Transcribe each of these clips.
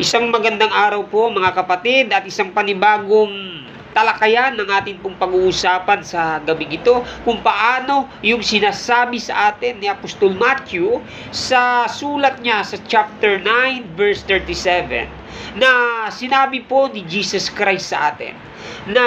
Isang magandang araw po mga kapatid at isang panibagong talakayan ng ating pong pag-uusapan sa gabing ito kung paano yung sinasabi sa atin ni Apostol Matthew sa sulat niya sa chapter 9 verse 37 na sinabi po ni Jesus Christ sa atin na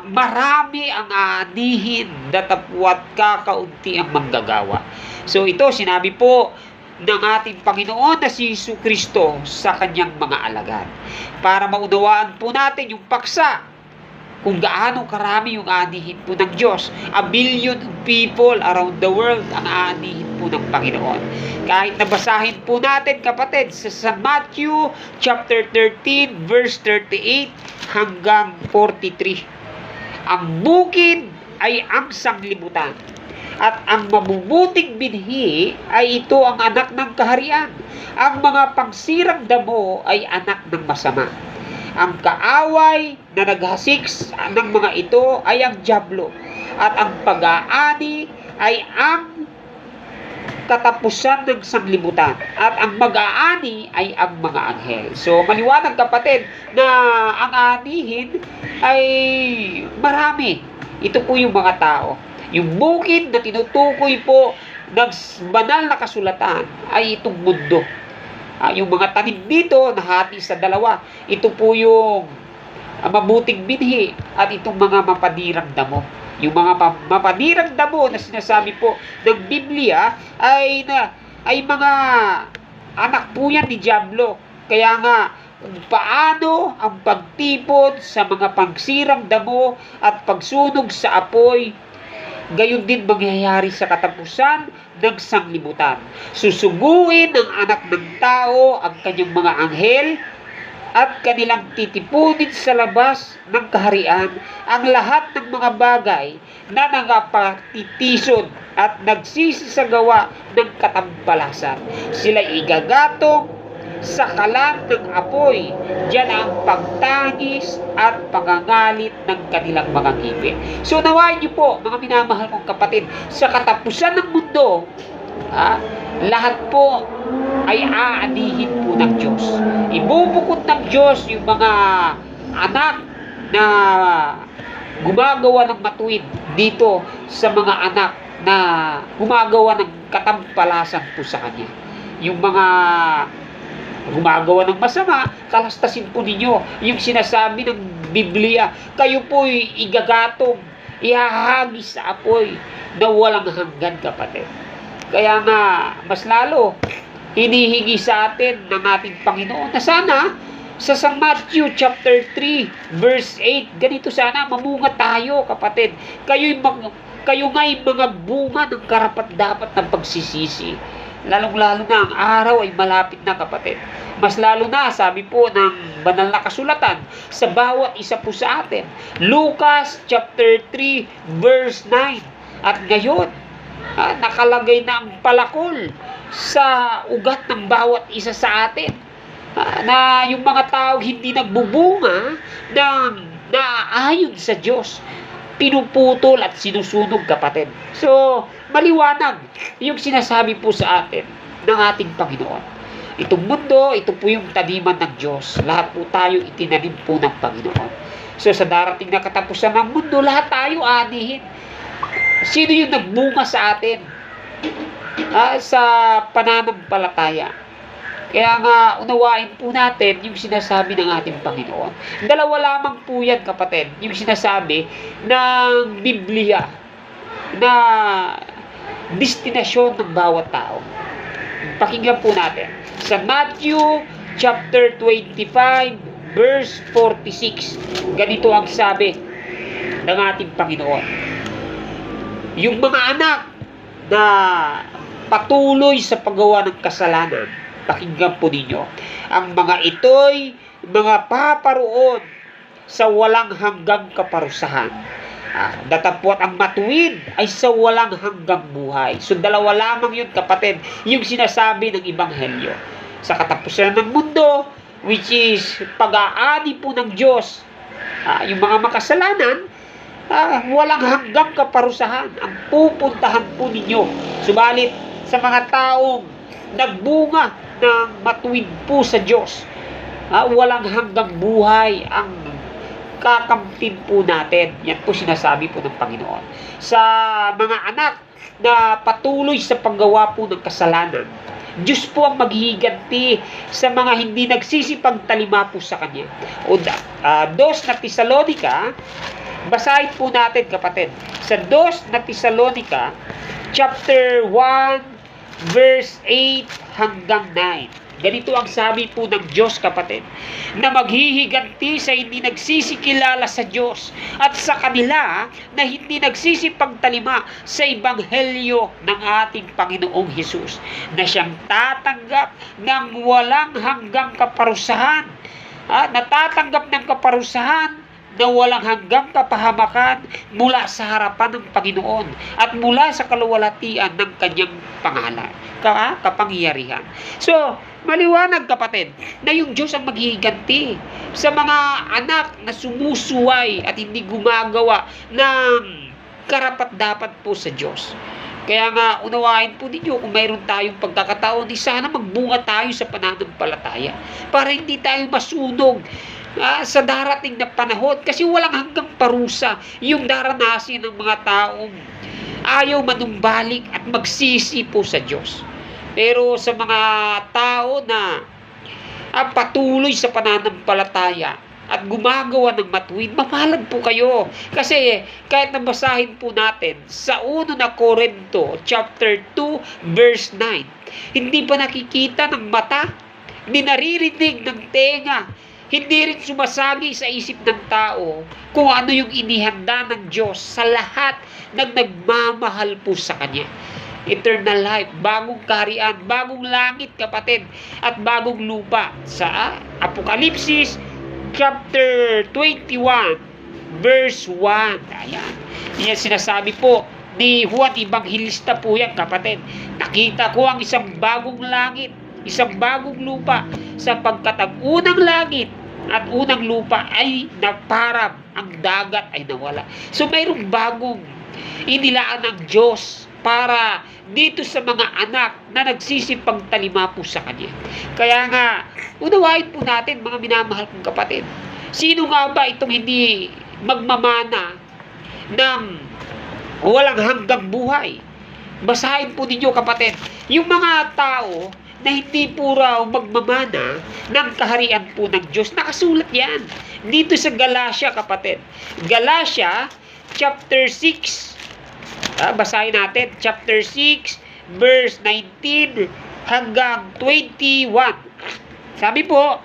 marami ang aanihin datapwat kakaunti ang manggagawa. So ito sinabi po ng ating Panginoon na si Hesus Kristo sa kanyang mga alagad. Para maunawaan po natin yung paksa kung gaano karami yung aanihin po ng Diyos. 1 billion people around the world ang aanihin po ng Panginoon. Kahit nabasahin po natin kapatid sa San Matthew chapter 13 verse 38 hanggang 43. Ang bukid ay ang sanglibutan. At ang mabubuting binhi ay ito ang anak ng kaharian. Ang mga pangsirang damo ay anak ng masama. Ang kaaway na naghasik ng mga ito ay ang dyablo. At ang pag-aani ay ang katapusan ng sanglibutan. At ang mag-aani ay ang mga anghel. So maliwanag kapatid na ang aanihin ay marami. Ito po yung mga tao. Yung bukid na tinutukoy po ng banal na kasulatan ay itong mundo. Yung mga tanim dito nahati sa dalawa. Ito po yung mabuting binhi at itong mga mapadirang damo. Yung mga mapadirang damo na sinasabi po ng Biblia ay mga anak po yan ni Diablo. Kaya nga kung paano ang pagtipon sa mga pangsirang damo at pagsunog sa apoy, gayon din mangyayari sa katapusan ng sanglibutan. Susuguin ng anak ng tao ang kanyang mga anghel at kanilang titipunin sa labas ng kaharian ang lahat ng mga bagay na nangapatitisod at nagsisisagawa ng katampalasan. Sila igagatong sa kalan ng apoy. Diyan ang pagtangis at pagangalit ng kanilang mga ngipin. So nawain niyo po, mga minamahal kong kapatid, sa katapusan ng mundo, lahat po ay aanihin po ng Diyos. Ibubukod ng Diyos yung mga anak na gumagawa ng matuwid dito sa mga anak na gumagawa ng katampalasan po sa Kanya. Yung mga gumagawa ng masama, kalastasin po ninyo. Yung sinasabi ng Biblia, kayo po'y igagatong, ihahagis sa apoy na walang hanggan kapatid. Kaya nga, mas lalo, hinihingi sa atin ng ating Panginoon na sana, sa San Matthew chapter 3 verse 8, ganito sana, mamunga tayo kapatid. Kayo nga'y mga bunga ng karapat-dapat ng pagsisisi. Lalong-lalo na ang araw ay malapit na kapatid. Mas lalo na, sabi po ng banal na kasulatan sa bawat isa po sa atin. Lucas chapter 3 verse 9. At ngayon, nakalagay na ang palakol sa ugat ng bawat isa sa atin. Na yung mga tao hindi nagbubunga ng naayon sa Diyos, pinuputol at sinusunog kapatid. So, maliwanag yung sinasabi po sa atin ng ating Panginoon. Itong mundo, ito po yung taniman ng Diyos. Lahat po tayo itinanim po ng Panginoon. So, sa darating na katapusan ng mundo, lahat tayo aanihin. Sino yung nagbunga sa atin? Sa pananampalataya. Kaya nga, unawain po natin yung sinasabi ng ating Panginoon. Dalawa lamang po yan, kapatid. Yung sinasabi ng Biblia na destinasyon ng bawat tao. Pakinggan po natin. Sa Matthew chapter 25 verse 46, ganito ang sabi ng ating Panginoon. Yung mga anak na patuloy sa paggawa ng kasalanan, pakinggan po ninyo. Ang mga ito'y mga paparoon sa walang hanggang kaparusahan. Datapwat ang matuwid ay sa walang hanggang buhay. So dalawa lamang yun kapatid, yung sinasabi ng Ebanghelyo. Sa katapusan ng mundo, which is pag-aani po ng Diyos, yung mga makasalanan, walang hanggang kaparusahan ang pupuntahan po ninyo. Subalit sa mga taong nagbunga ng matuwid po sa Diyos, Walang hanggang buhay ang kakamtin po natin. Yan po sinasabi po ng Panginoon. Sa mga anak na patuloy sa paggawa po ng kasalanan, Diyos po ang maghihiganti sa mga hindi nagsisipagtalima po sa Kanya. Dos na Tesalonica, basahin po natin kapatid. Sa Dos na Tesalonica, chapter 1, verse 8 hanggang 9. Ganito ang sabi po ng Diyos kapatid, na maghihiganti sa hindi nagsisikilala sa Diyos at sa kanila na hindi nagsisipagtalima sa Ebanghelyo ng ating Panginoong Hesus, na siyang tatanggap ng walang hanggang kaparusahan, natatanggap ng kaparusahan na walang hanggang kapahamakan mula sa harapan ng Panginoon at mula sa kaluwalhatian ng kanyang pangalan, kapangyarihan. So, maliwanag kapatid, na yung Diyos ang maghihiganti sa mga anak na sumusuway at hindi gumagawa ng karapat-dapat po sa Diyos. Kaya nga, unawain po ninyo kung mayroon tayong pagkakataon, sana magbunga tayo sa pananampalataya para hindi tayo masunog sa darating na panahon, kasi walang hanggang parusa yung daranasin ng mga taong ayaw manumbalik at magsisi po sa Diyos. Pero sa mga tao na patuloy sa pananampalataya at gumagawa ng matuwid, mapalad po kayo. Kasi kahit nabasahin po natin sa 1 na Korinto chapter 2 verse 9, hindi pa nakikita ng mata, hindi naririnig ng tenga, hindi rin sumasagi sa isip ng tao kung ano yung inihanda ng Diyos sa lahat ng nagmamahal po sa Kanya. Eternal life, bagong kaharian, bagong langit kapatid, at bagong lupa. Sa Apokalipsis chapter 21 verse 1. Ayan. Yan sinasabi po ni Juan Evangelista po yan kapatid. Nakita ko ang isang bagong langit, isang bagong lupa, sapagkat ang unang langit at unang lupa ay naparab, ang dagat ay nawala. So mayroong bagong inilaan ng Diyos para dito sa mga anak na nagsisipagtalima po sa Kanya. Kaya nga, unawain po natin mga minamahal kong kapatid, sino nga ba itong hindi magmamana ng walang hanggang buhay? Basahin po ninyo kapatid, yung mga tao na hindi po raw magmamana ng kaharian po ng Diyos. Nakasulat yan dito sa Galatia kapatid. Galatia chapter 6. Basahin natin chapter 6 verse 19 hanggang 21. Sabi po,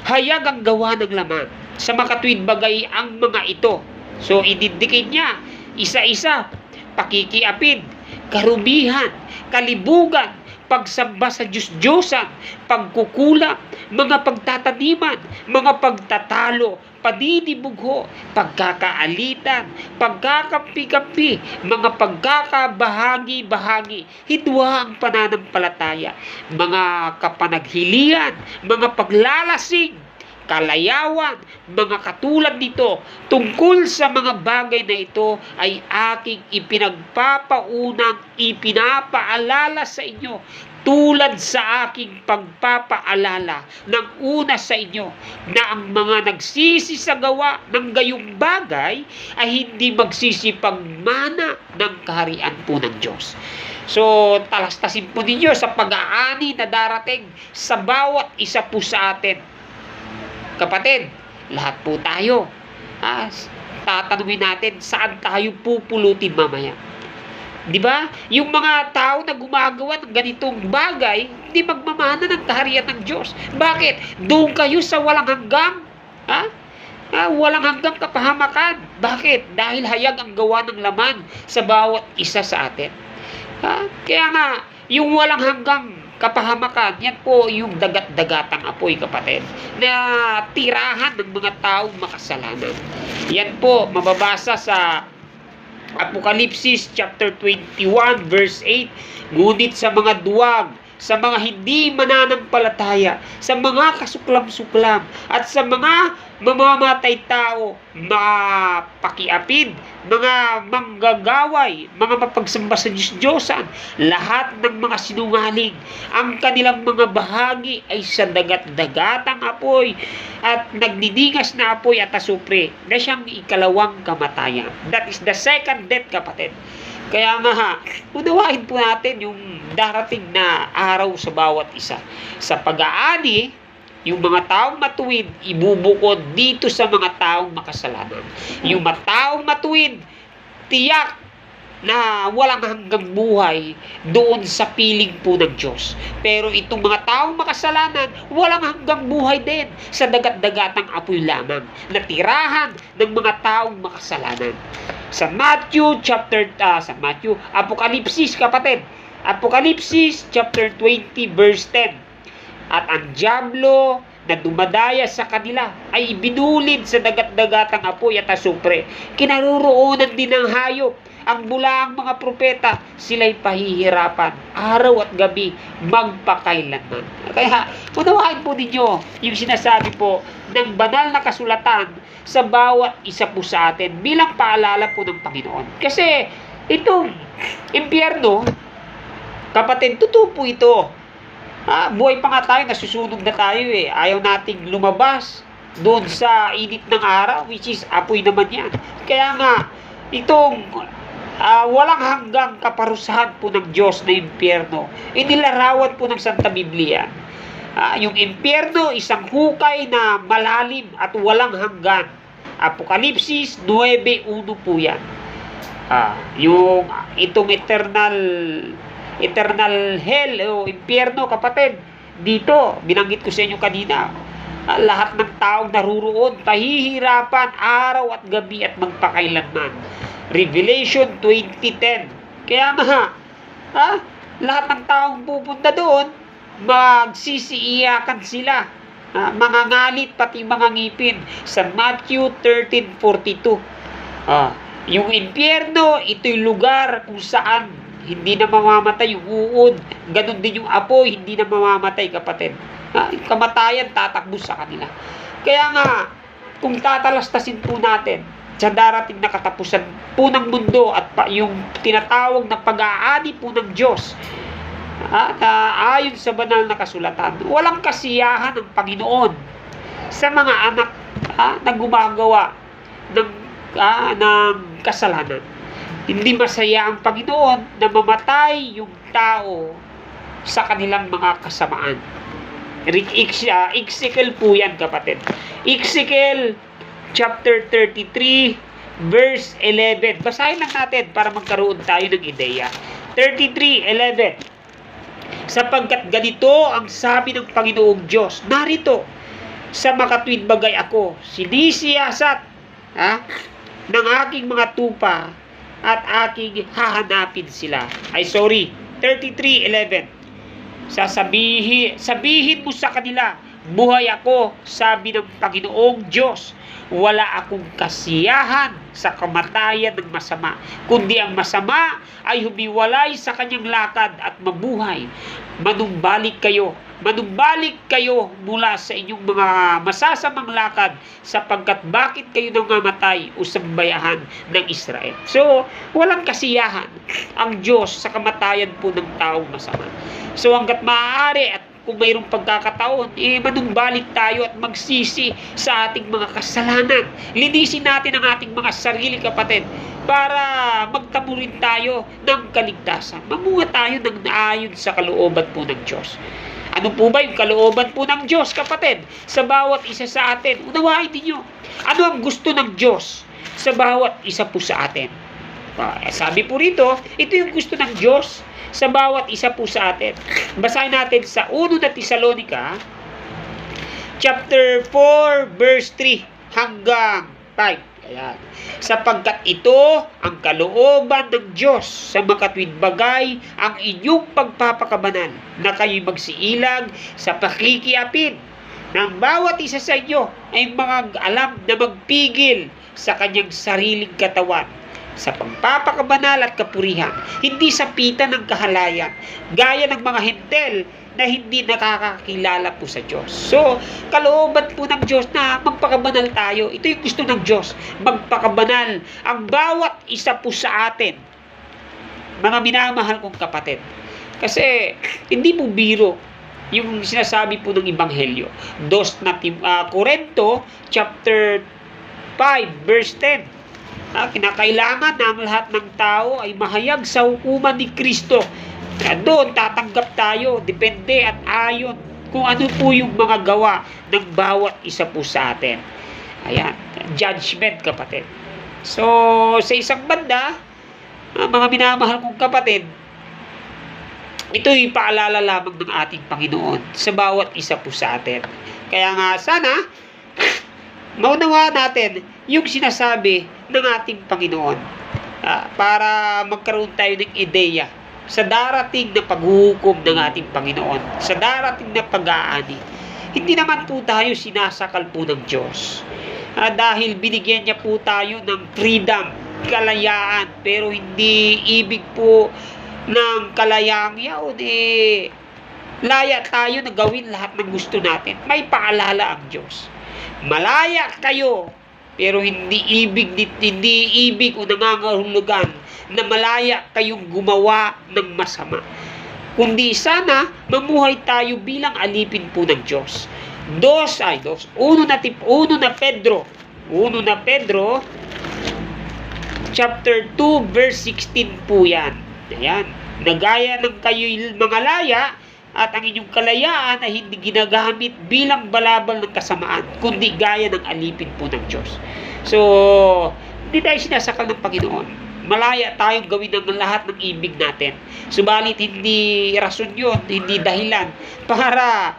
hayag ang gawa ng laman, sa makatuwid bagay ang mga ito. So ididikit niya isa-isa: pakikiapid, karubihan, kalibugan, pagsamba sa Diyos-Diyosan, pagkukulang, mga pagtataniman, mga pagtatalo, padidibugho, pagkakaalitan, pagkakampi-kampi, mga pagkakabahagi-bahagi, hidwa ang pananampalataya, mga kapanaghilian, mga paglalasing, kalayawan, mga katulad nito. Tungkol sa mga bagay na ito ay aking ipinapaalala sa inyo, tulad sa aking pagpapaalala ng una sa inyo, na ang mga nagsisi sa gawa ng gayong bagay ay hindi magsisipagmana ng kaharian po ng Diyos. So, talastasin po ninyo sa pag-aani na darating sa bawat isa po sa atin. Kapatid, lahat po tayo, tatanungin natin saan tayo pupulutin mamaya. Di ba? Yung mga tao na gumagawa ng ganitong bagay, hindi magmamana ng kaharian ng Diyos. Bakit? Doon kayo sa walang hanggang, walang hanggang kapahamakan. Bakit? Dahil hayag ang gawa ng laman sa bawat isa sa atin. Kaya nga, yung walang hanggang kapahamakan, yan po yung dagat-dagatang apoy kapatid, na tirahan ng mga taong makasalanan. Yan po mababasa sa Apokalipsis chapter 21 verse 8. Ngunit sa mga duwag sa mga hindi mananampalataya, sa mga kasuklam-suklam, at sa mga mamamatay tao, mga pakiapid, mga manggagaway, mga mapagsamba sa Diyos-Diyosan, lahat ng mga sinungaling, ang kanilang mga bahagi ay sa dagat-dagatang apoy at nagniningas na apoy at asupre na siyang ikalawang kamatayan. That is the second death, kapatid. Kaya nga, unawain po natin yung darating na araw sa bawat isa. Sa pag-aani, yung mga taong matuwid, ibubukod dito sa mga taong makasalanan. Yung mga taong matuwid, tiyak na walang hanggang buhay doon sa piling po ng Diyos. Pero itong mga taong makasalanan, walang hanggang buhay din sa dagat-dagatang apoy lamang, na tirahan ng mga taong makasalanan. Sa Apokalipsis, kapatid. Apokalipsis chapter 20 verse 10. At ang dyablo na dumadaya sa kanila ay ibinulid sa dagat-dagatang apoy at asupre. Kinaroroonan din ng hayop. Ang bulaang mga propeta, sila'y pahihirapan araw at gabi, magpakailanman. Kaya, unawain po ninyo yung sinasabi po ng banal na kasulatan sa bawat isa po sa atin bilang paalala po ng Panginoon. Kasi, itong impyerno, kapatid, totoo po ito. Buhay pa nga tayo, nasusunog na tayo eh. Ayaw nating lumabas doon sa init ng araw, which is apoy naman yan. Kaya nga, itong walang hanggang kaparusahan po ng Diyos na impyerno, inilarawan po ng Santa Biblia. Yung impyerno, isang hukay na malalim at walang hanggan. Apokalipsis 9:1 po yan. Yung itong eternal hell o impyerno, kapatid, dito, binanggit ko sa inyo kanina, lahat ng taong naruroon, pahihirapan araw at gabi at magpakailanman. Revelation 20:10. Kaya nga, lahat ng taong pupunta doon, magsisiiyakan sila. Mga ngalit, pati mga ngipin. Sa Matthew 13:42. Yung impyerno, ito'y lugar kung saan hindi na mamamatay yung uod. Ganon din yung apoy, hindi na mamamatay, kapatid. Kamatayan, tatakbo sa kanila. Kaya nga, kung tatalastasin po natin sa darating na katapusan po ng mundo at yung tinatawag na pag-aani po ng Diyos, na ayon sa banal na kasulatan, walang kasiyahan ng Panginoon sa mga anak na gumagawa ng kasalanan. Hindi masaya ang Panginoon na mamatay yung tao sa kanilang mga kasamaan. Ezekiel po yan, kapatid. Ezekiel chapter 33 verse 11. Basahin lang natin para magkaroon tayo ng ideya. 33:11. Sapagkat ganito ang sabi ng Panginoong Diyos, narito, sa makatwid bagay ako, sinisiyasat ng aking mga tupa at aking hahanapin sila. 33:11. Sabihin mo sa kanila, buhay ako, sabi ng Panginoong Diyos. Wala akong kasiyahan sa kamatayan ng masama, kundi ang masama ay humiwalay sa kanyang lakad at mabuhay. Manumbalik kayo mula sa inyong mga masasamang lakad, sapagkat bakit kayo namamatay o sambayahan ng Israel? So, walang kasiyahan ang Diyos sa kamatayan po ng taong masama. So, hanggat maaari at kung mayroong pagkakataon, manumbalik tayo at magsisi sa ating mga kasalanan. Linisin natin ang ating mga sarili, kapatid, para magtamo rin tayo ng kaligtasan. Mamuha tayo ng naayon sa kalooban po ng Diyos. Ano po ba yung kalooban po ng Diyos, kapatid? Sa bawat isa sa atin, unawain ninyo. Ano ang gusto ng Diyos sa bawat isa po sa atin? Sabi po rito, ito yung gusto ng Diyos sa bawat isa po sa atin. Basahin natin sa 1 na Tesalonica chapter 4 verse 3 hanggang 5. Ayan. Sapagkat ito ang kalooban ng Diyos sa makatwid bagay ang inyong pagpapakabanan, na kayo'y magsiilag sa pakikiapid ng bawat isa sa inyo ay mga alam na magpigil sa kanyang sariling katawan sa pagpapakabanal at kapurihan, hindi sa pita ng kahalayan, gaya ng mga hentel na hindi nakakakilala po sa Diyos. So, kalooban po ng Diyos na magpakabanal tayo. Ito yung gusto ng Diyos, magpakabanal ang bawat isa po sa atin, mga minamahal kong kapatid. Kasi, hindi po biro yung sinasabi po ng Ebanghelyo. Korinto, chapter 5, verse 10. Kinakailangan na ang lahat ng tao ay mahayag sa hukuman ni Kristo. Doon tatanggap tayo, depende at ayon kung ano po yung mga gawa ng bawat isa po sa atin. Ayan, judgment, kapatid. So, sa isang banda, mga minamahal kong kapatid, ito'y paalala lamang ng ating Panginoon sa bawat isa po sa atin. Kaya nga sana, maunawaan natin yung sinasabi ng ating Panginoon para magkaroon tayo ng ideya sa darating na paghuhukom ng ating Panginoon, sa darating na pag-aani. Hindi naman po tayo sinasakal po ng Diyos dahil binigyan niya po tayo ng freedom, kalayaan, pero hindi ibig po ng kalayaang yaon laya tayo na gawin lahat ng gusto natin. May paalala ang Diyos. Malaya kayo, pero hindi ibig o nangangahulugan na malaya kayong gumawa ng masama. Kundi sana mamuhay tayo bilang alipin po ng Diyos. 1 na Pedro chapter 2 verse 16 po yan. Ayan. Nagaya ng kayo'y mga laya at ang inyong kalayaan ay hindi ginagamit bilang balabal ng kasamaan, kundi gaya ng alipin po ng Diyos. So, hindi tayo sinasakal ng Panginoon. Malaya tayong gawin ang lahat ng ibig natin. Subalit, hindi rason yun, hindi dahilan para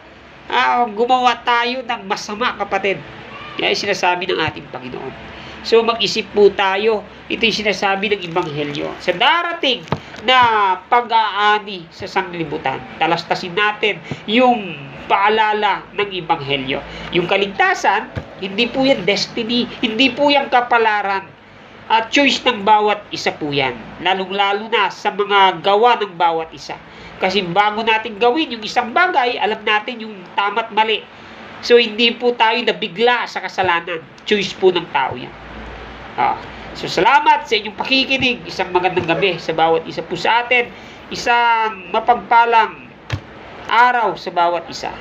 gumawa tayo ng masama, kapatid. Yan ay sinasabi ng ating Panginoon. So, mag-isip po tayo. Ito yung sinasabi ng Ebanghelyo. Sa darating na pag-aani sa sanglibutan, talastasin natin yung paalala ng Ebanghelyo. Yung kaligtasan, hindi po yan destiny, hindi po yan kapalaran. At choice ng bawat isa po yan. Lalong-lalo na sa mga gawa ng bawat isa. Kasi bago natin gawin yung isang bagay, alam natin yung tama't mali. So, hindi po tayo nabigla sa kasalanan. Choice po ng tao yan. So, salamat sa inyong pakikinig. Isang magandang gabi sa bawat isa po sa atin. Isang mapagpalang araw sa bawat isa.